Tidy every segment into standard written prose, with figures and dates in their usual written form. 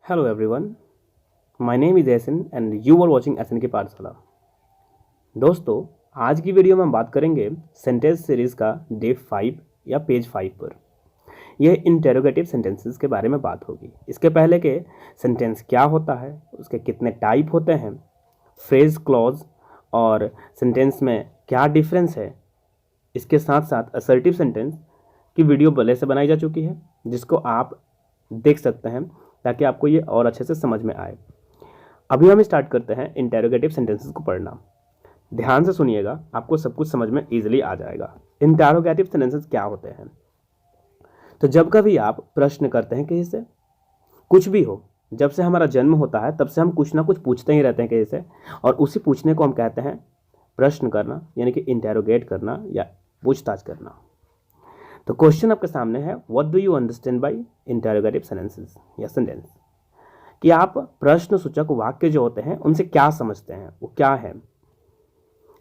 Hello everyone, my name is Yasin and you are watching एसन की पाठशाला। दोस्तों, आज की वीडियो में हम बात करेंगे सेंटेंस सीरीज़ का डे 5 या पेज 5 पर। यह इंटेरोगेटिव सेंटेंसेस के बारे में बात होगी। इसके पहले के सेंटेंस क्या होता है, उसके कितने टाइप होते हैं, फ्रेज, क्लॉज और सेंटेंस में क्या डिफरेंस है, इसके साथ साथ असर्टिव सेंटेंस की वीडियो पहले से बनाई जा चुकी है, जिसको आप देख सकते हैं ताकि आपको ये और अच्छे से समझ में आए। अभी हम स्टार्ट करते हैं इंटेरोगेटिव सेंटेंसेस को पढ़ना। ध्यान से सुनिएगा, आपको सब कुछ समझ में इजीली आ जाएगा। इंटेरोगेटिव सेंटेंसेस क्या होते हैं? तो जब कभी आप प्रश्न करते हैं किसी से, कुछ भी हो, जब से हमारा जन्म होता है तब से हम कुछ ना कुछ पूछते ही रहते हैं किसी से, और उसी पूछने को हम कहते हैं प्रश्न करना, यानी कि इंटेरोगेट करना या पूछताछ करना। तो क्वेश्चन आपके सामने है, what do you understand by interrogative sentences या सेंटेंस, कि आप प्रश्न सूचक वाक्य जो होते हैं उनसे क्या समझते हैं, वो क्या है।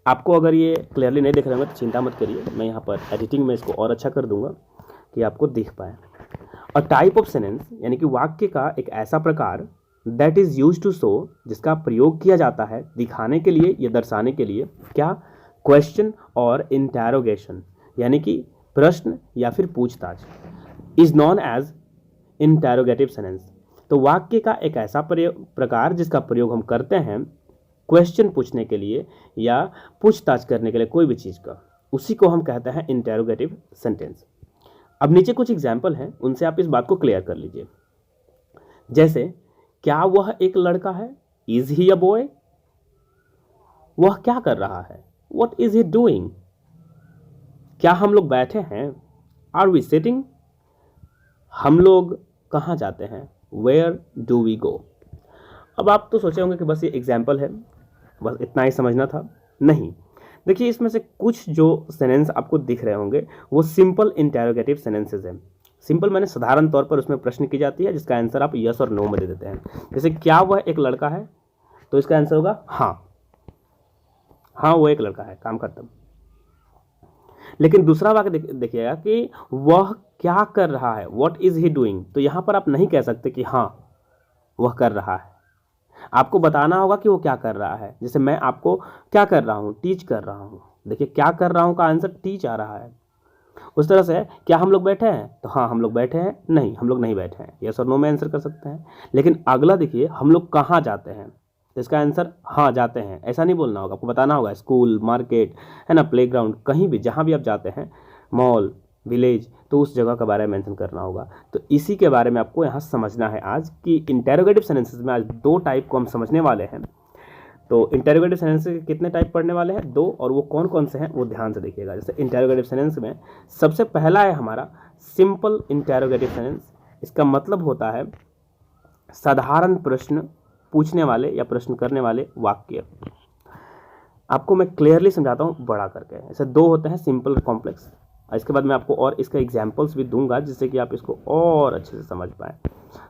आपको अगर ये क्लियरली नहीं दिख रहा होगा तो चिंता मत करिए, मैं यहाँ पर एडिटिंग में इसको और अच्छा कर दूंगा कि आपको दिख पाए। और टाइप ऑफ सेंटेंस यानी कि वाक्य का एक ऐसा प्रकार that is use to show, जिसका प्रयोग किया जाता है दिखाने के लिए या दर्शाने के लिए क्या, क्वेश्चन और इंटेरोगेशन, यानी कि प्रश्न या फिर पूछताछ, is known as interrogative sentence. तो वाक्य का एक ऐसा प्रकार जिसका प्रयोग हम करते हैं क्वेश्चन पूछने के लिए या पूछताछ करने के लिए कोई भी चीज़ का, उसी को हम कहते हैं इंटेरोगेटिव सेंटेंस। अब नीचे कुछ एग्जाम्पल हैं, उनसे आप इस बात को क्लियर कर लीजिए। जैसे, क्या वह एक लड़का है, इज ही अ बॉय। वह क्या कर रहा है, व्हाट इज ही डूइंग। क्या हम लोग बैठे हैं, आर वी सिटिंग। हम लोग कहाँ जाते हैं, वेयर डू वी गो। अब आप तो सोचे होंगे कि बस ये एग्जाम्पल है, बस इतना ही समझना था। नहीं, देखिए इसमें से कुछ जो सेंटेंस आपको दिख रहे होंगे वो सिंपल इंटेरोगेटिव सेंटेंसेस हैं। सिंपल मैंने साधारण तौर पर उसमें प्रश्न की जाती है जिसका आंसर आप यस और नो में दे देते हैं। जैसे, क्या वह एक लड़का है, तो इसका आंसर होगा हाँ, हाँ वो एक लड़का है, काम खत्म। लेकिन दूसरा वाक्य देखिएगा कि वह क्या कर रहा है, व्हाट इज ही डूइंग। तो यहां पर आप नहीं कह सकते कि हाँ वह कर रहा है, आपको बताना होगा कि वो क्या कर रहा है। जैसे मैं आपको क्या कर रहा हूँ, टीच कर रहा हूँ। देखिए, क्या कर रहा हूँ का आंसर टीच आ रहा है। उस तरह से क्या हम लोग बैठे हैं, तो हाँ हम लोग बैठे हैं, नहीं हम लोग नहीं बैठे हैं, यस और नो में आंसर कर सकते हैं। लेकिन अगला देखिए, हम लोग कहाँ जाते हैं, तो इसका आंसर हाँ जाते हैं, ऐसा नहीं बोलना होगा, आपको बताना होगा स्कूल, मार्केट, है ना, प्लेग्राउंड, कहीं भी जहाँ भी आप जाते हैं, मॉल, विलेज, तो उस जगह के बारे में मेंशन करना होगा। तो इसी के बारे में आपको यहाँ समझना है आज, कि इंटेरोगेटिव सेंटेंसेस में आज दो टाइप को हम समझने वाले हैं। तो इंटेरोगेटिव सेंटेंस के कितने टाइप पढ़ने वाले हैं, दो, और वो कौन कौन से हैं वो ध्यान से देखिएगा। जैसे इंटेरोगेटिव सेंटेंस में सबसे पहला है हमारा सिंपल इंटेरोगेटिव सेंटेंस। इसका मतलब होता है साधारण प्रश्न पूछने वाले या प्रश्न करने वाले वाक्य। आपको मैं क्लियरली समझाता हूँ बड़ा करके। ऐसे दो होते हैं, सिंपल और कॉम्प्लेक्स। इसके बाद मैं आपको और इसका एग्जाम्पल्स भी दूंगा जिससे कि आप इसको और अच्छे से समझ पाएँ।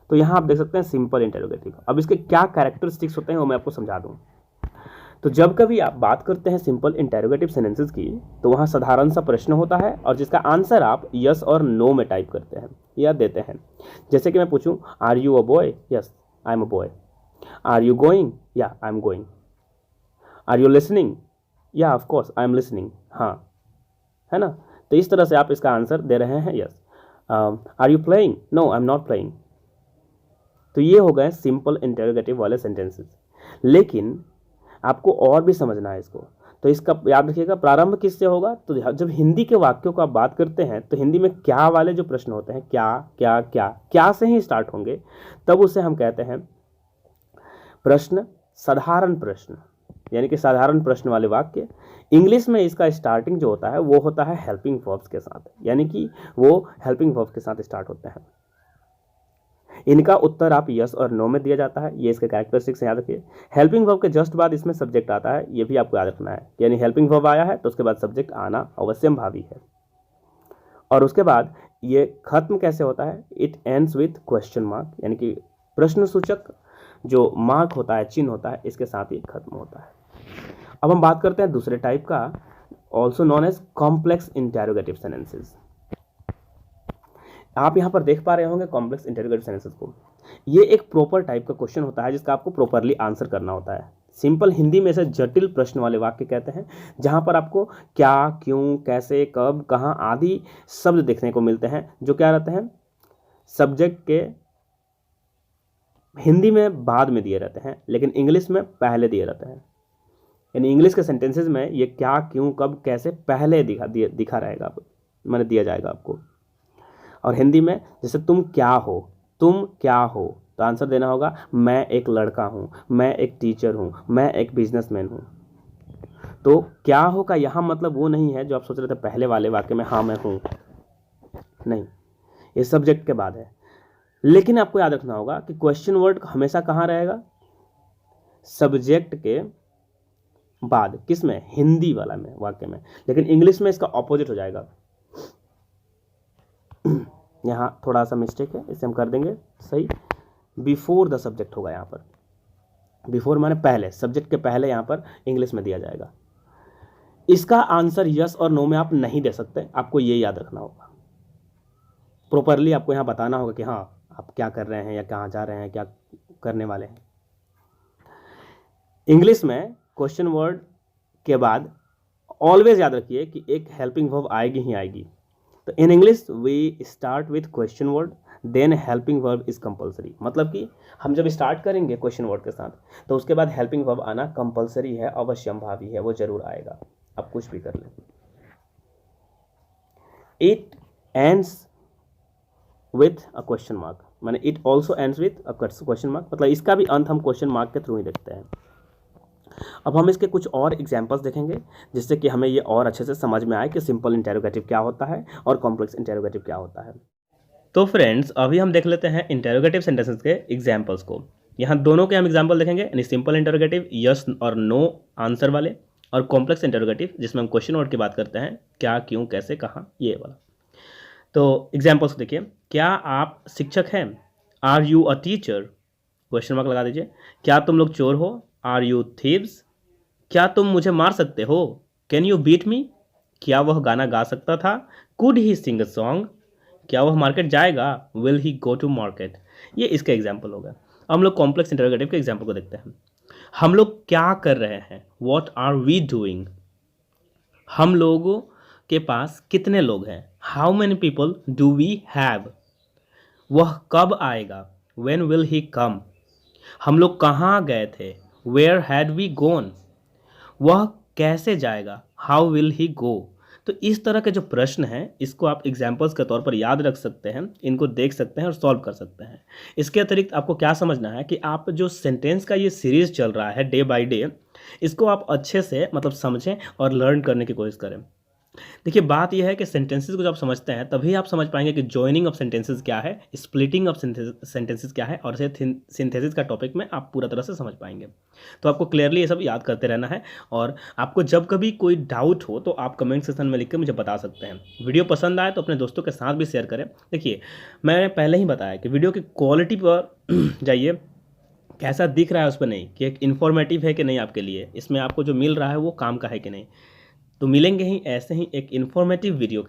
तो यहाँ आप देख सकते हैं सिंपल इंटेरोगेटिव। अब इसके क्या कैरेक्टरिस्टिक्स होते हैं वो मैं आपको समझा दूँ। तो जब कभी आप बात करते हैं सिंपल इंटेरोगेटिव सेंटेंसेस की, तो वहाँ साधारण सा प्रश्न होता है और जिसका आंसर आप यस और नो में टाइप करते हैं या देते हैं। जैसे कि मैं पूछूं, are you a boy, yes I am a boy. Are you going, या I am going. Are you listening, या of course I am listening, हाँ, है ना। तो इस तरह से आप इसका आंसर दे रहे हैं yes. Are you playing, no I am not playing. तो ये हो गए सिंपल इंटेरोगेटिव वाले सेंटेंसेस। लेकिन आपको और भी समझना है इसको, तो इसका याद रखिएगा प्रारंभ किससे होगा। तो जब हिंदी के वाक्यों का आप बात करते हैं तो हिंदी में क्या वाले जो प्रश्न होते हैं, क्या क्या क्या क्या से ही स्टार्ट होंगे, तब उसे हम कहते हैं प्रश्न, साधारण प्रश्न, यानी कि साधारण प्रश्न वाले वाक्य। इंग्लिश में इसका स्टार्टिंग जो होता है वो होता है हेल्पिंग वर्ब्स के साथ, यानी कि वो हेल्पिंग वर्ब्स के साथ स्टार्ट होते हैं। इनका उत्तर आप यस और नो में दिया जाता है, ये इसके कैरेक्टरिस्टिक्स याद रखिए। हेल्पिंग वर्ब के जस्ट बाद इसमें सब्जेक्ट आता है, ये भी आपको याद रखना है, यानी हेल्पिंग वर्ब आया है तो उसके बाद सब्जेक्ट आना अवश्यंभावी है। और उसके बाद ये खत्म कैसे होता है, it ends with question mark, यानी कि प्रश्न सूचक जो मार्क होता है, चिन्ह होता है, इसके साथ ही खत्म होता है। अब हम बात करते हैं दूसरे टाइप का, also known as complex interrogative sentences. आप यहाँ पर देख पा रहे होंगे कॉम्प्लेक्स इंटेरोगेटिव सेंटेंसेस को। ये एक प्रॉपर टाइप का क्वेश्चन होता है जिसका आपको प्रॉपरली आंसर करना होता है। सिंपल हिंदी में से जटिल प्रश्न वाले वाक्य कहते हैं, जहां पर आपको क्या, क्यों, कैसे, कब, कहाँ आदि शब्द देखने को मिलते हैं, जो क्या रहते हैं, सब्जेक्ट के हिंदी में बाद में दिए रहते हैं लेकिन इंग्लिश में पहले दिए रहते हैं। यानी इंग्लिश के सेंटेंसेस में ये क्या, क्यों, कब, कैसे पहले दिखा रहेगा, मैंने दिया जाएगा आपको। और हिंदी में जैसे तुम क्या हो, तो आंसर देना होगा मैं एक लड़का हूँ, मैं एक टीचर हूँ, मैं एक बिजनेसमैन हूँ। तो क्या हो का यहाँ मतलब वो नहीं है जो आप सोच रहे थे पहले वाले वाक्य में, हाँ मैं हूँ, नहीं, ये सब्जेक्ट के बाद है। लेकिन आपको याद रखना होगा कि क्वेश्चन वर्ड हमेशा कहाँ रहेगा, सब्जेक्ट के बाद, किसमें, हिंदी वाला में, वाक्य में। लेकिन इंग्लिश में इसका ऑपोजिट हो जाएगा। यहाँ थोड़ा सा मिस्टेक है, इसे हम कर देंगे सही। बिफोर द सब्जेक्ट होगा यहाँ पर, बिफोर माने पहले, सब्जेक्ट के पहले यहाँ पर इंग्लिश में दिया जाएगा। इसका आंसर यस और नो में आप नहीं दे सकते, आपको ये याद रखना होगा। प्रॉपरली आपको यहाँ बताना होगा कि हाँ आप क्या कर रहे हैं या कहाँ जा रहे हैं, क्या करने वाले हैं। इंग्लिश में क्वेश्चन वर्ड के बाद ऑलवेज याद रखिए कि एक हेल्पिंग वर्ब आएगी ही आएगी। तो in English we start with question word then helping verb is compulsory. मतलब कि हम जब स्टार्ट करेंगे क्वेश्चन वर्ड के साथ तो उसके बाद हेल्पिंग वर्ब आना कंपलसरी है, अवश्यंभावी है, वो जरूर आएगा, आप कुछ भी कर लें। It ends with a question mark, माने it also ends with a question mark, मतलब इसका भी अंत हम क्वेश्चन मार्क के थ्रू ही देखते हैं। अब हम इसके कुछ और एग्जाम्पल्स देखेंगे जिससे कि हमें ये और अच्छे से समझ में आए कि सिंपल इंटेरोगेटिव क्या होता है और कॉम्प्लेक्स इंटेरोगेटिव क्या होता है। तो फ्रेंड्स अभी हम देख लेते हैं इंटेरोगेटिव सेंटेंसेस के एग्जाम्पल्स को। यहाँ दोनों के हम एग्जाम्पल देखेंगे, यानी सिंपल इंटेरोगेटिव यस और नो आंसर वाले, और कॉम्प्लेक्स इंटेरोगेटिव जिसमें हम क्वेश्चन वर्ड की बात करते हैं, क्या, क्यों, कैसे, कहाँ, ये वाला। तो एग्जाम्पल्स देखिए, क्या आप शिक्षक हैं, are you a teacher, question mark लगा दीजिए। क्या तुम लोग चोर हो, आर यू थीव्स। क्या तुम मुझे मार सकते हो, कैन यू बीट मी। क्या वह गाना गा सकता था, could he Singh a song. क्या वह मार्केट जाएगा, will he go to market. ये इसका एग्जाम्पल होगा। अब हम लोग कॉम्प्लेक्स इंटरोगेटिव के एग्जाम्पल को देखते हैं। हम लोग क्या कर रहे हैं, वॉट आर वी डूइंग। हम लोगों के पास कितने लोग हैं, how many people do we have. वह कब आएगा, व्हेन विल ही कम। हम लोग कहाँ गए थे, वेयर हैड वी गोन। वह कैसे जाएगा, हाउ विल ही गो। तो इस तरह के जो प्रश्न हैं इसको आप एग्जाम्पल्स के तौर पर याद रख सकते हैं, इनको देख सकते हैं और सॉल्व कर सकते हैं। इसके अतिरिक्त आपको क्या समझना है कि आप जो सेंटेंस का ये सीरीज़ चल रहा है डे बाय डे, इसको आप अच्छे से मतलब समझें और लर्न करने की कोशिश करें। देखिए बात यह है कि सेंटेंसेस को जब आप समझते हैं तभी आप समझ पाएंगे कि जॉइनिंग ऑफ सेंटेंसेस क्या है, स्प्लिटिंग ऑफ सेंटेंसेस क्या है, और इसे सिंथेसिस का टॉपिक में आप पूरा तरह से समझ पाएंगे। तो आपको क्लियरली ये सब याद करते रहना है, और आपको जब कभी कोई डाउट हो तो आप कमेंट सेक्शन में लिख कर मुझे बता सकते हैं। वीडियो पसंद आए तो अपने दोस्तों के साथ भी शेयर करें। देखिए मैंने पहले ही बताया कि वीडियो की क्वालिटी पर जाइए, कैसा दिख रहा है उस पर नहीं, कि एक इन्फॉर्मेटिव है कि नहीं आपके लिए, इसमें आपको जो मिल रहा है वो काम का है कि नहीं। तो मिलेंगे ही ऐसे ही एक इन्फॉर्मेटिव वीडियो के